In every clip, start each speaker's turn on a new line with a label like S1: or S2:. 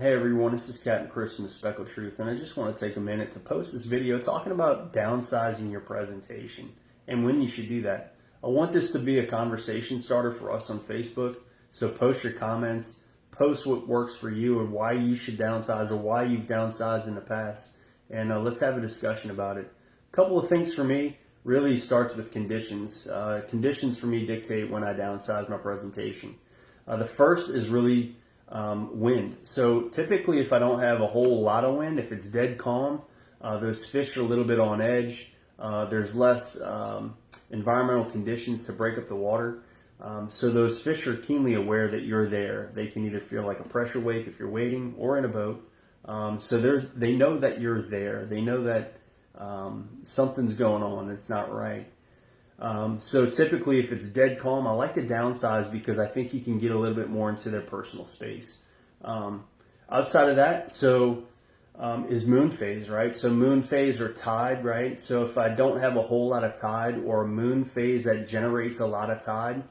S1: Hey everyone, this is Captain Chris from the Speckled Truth, and I just want to take a minute to post this video talking about downsizing your presentation and when you should do that. I want this to be a conversation starter for us on Facebook, so post your comments, post what works for you or why you should downsize or why you've downsized in the past, and let's have a discussion about it. A couple of things for me really starts with conditions. Conditions for me dictate when I downsize my presentation. The first is really wind. So typically if I don't have a whole lot of wind, if it's dead calm, those fish are a little bit on edge. There's less environmental conditions to break up the water. So those fish are keenly aware that you're there. They can either feel like a pressure wake if you're waiting or in a boat. So they know that you're there. They know that something's going on. It's not right. So typically if it's dead calm, I like to downsize because I think you can get a little bit more into their personal space. Outside of that, is moon phase, right? So moon phase or tide, right? So if I don't have a whole lot of tide or a moon phase that generates a lot of tide,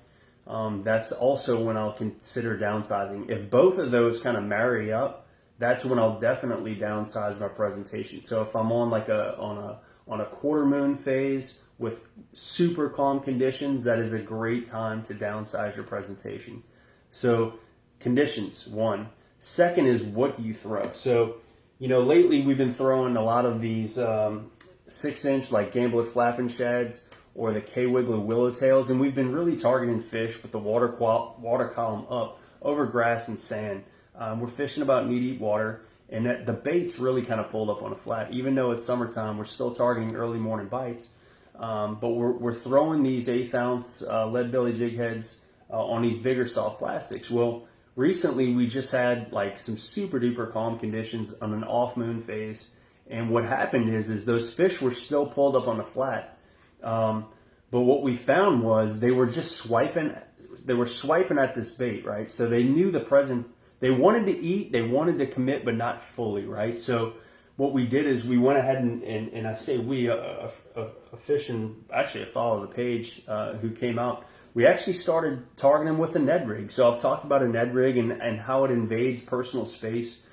S1: that's also when I'll consider downsizing. If both of those kind of marry up, that's when I'll definitely downsize my presentation. So if I'm on on a quarter moon phase with super calm conditions, that is a great time to downsize your presentation. So conditions, one. Second is what do you throw? So, lately we've been throwing a lot of these 6-inch like gambler flapping shads or the K-Wiggler willowtails, and we've been really targeting fish with the water column up over grass and sand. We're fishing about knee-deep water, and that the bait's really kind of pulled up on a flat. Even though it's summertime, we're still targeting early morning bites. But we're throwing these 1/8 ounce lead belly jig heads on these bigger soft plastics. Well, recently we just had like some super duper calm conditions on an off moon phase, and what happened is those fish were still pulled up on the flat. But what we found was they were just swiping. They were swiping at this bait, right? So they knew they wanted to eat, they wanted to commit, but not fully, right? So what we did is we went ahead and I say we, a fish and actually a follower of the page who came out, we actually started targeting with a Ned rig. So I've talked about a Ned rig and how it invades personal space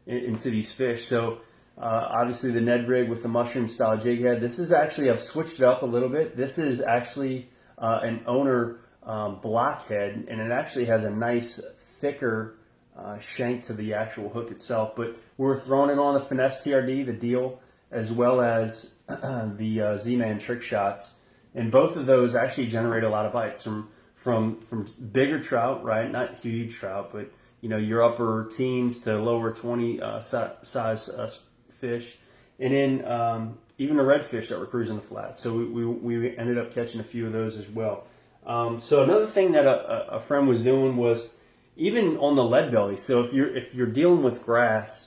S1: into these fish. So obviously the Ned rig with the mushroom style jig head, this is actually, I've switched it up a little bit. This is actually an owner blockhead, and it actually has a nice thicker shank to the actual hook itself, but we're throwing it on the Finesse TRD, the deal, as well as the Z-Man trick shots, and both of those actually generate a lot of bites from bigger trout, right? Not huge trout, but your upper teens to lower 20 size fish, and then even the redfish that were cruising the flat. So we ended up catching a few of those as well. So another thing that a friend was doing was even on the lead belly. So if you're dealing with grass,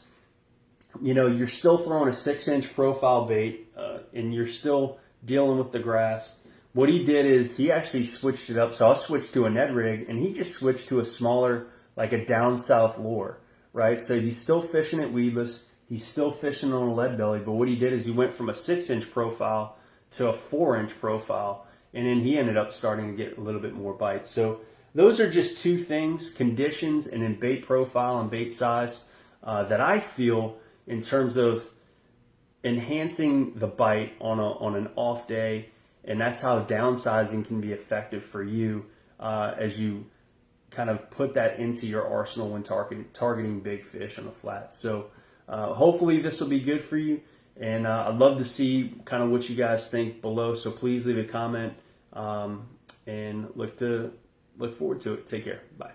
S1: you're still throwing a 6-inch profile bait, and you're still dealing with the grass. What he did is he actually switched it up. So I switched to a Ned rig, and he just switched to a smaller, like a down south lure, right? So he's still fishing at weedless. He's still fishing on a lead belly, but what he did is he went from a 6-inch profile to a 4-inch profile, and then he ended up starting to get a little bit more bites. So those are just two things, conditions and then bait profile and bait size, that I feel in terms of enhancing the bite on an off day, and that's how downsizing can be effective for you as you kind of put that into your arsenal when targeting big fish on the flat. So hopefully this will be good for you, and I'd love to see kind of what you guys think below. So please leave a comment, and look forward to it. Take care. Bye.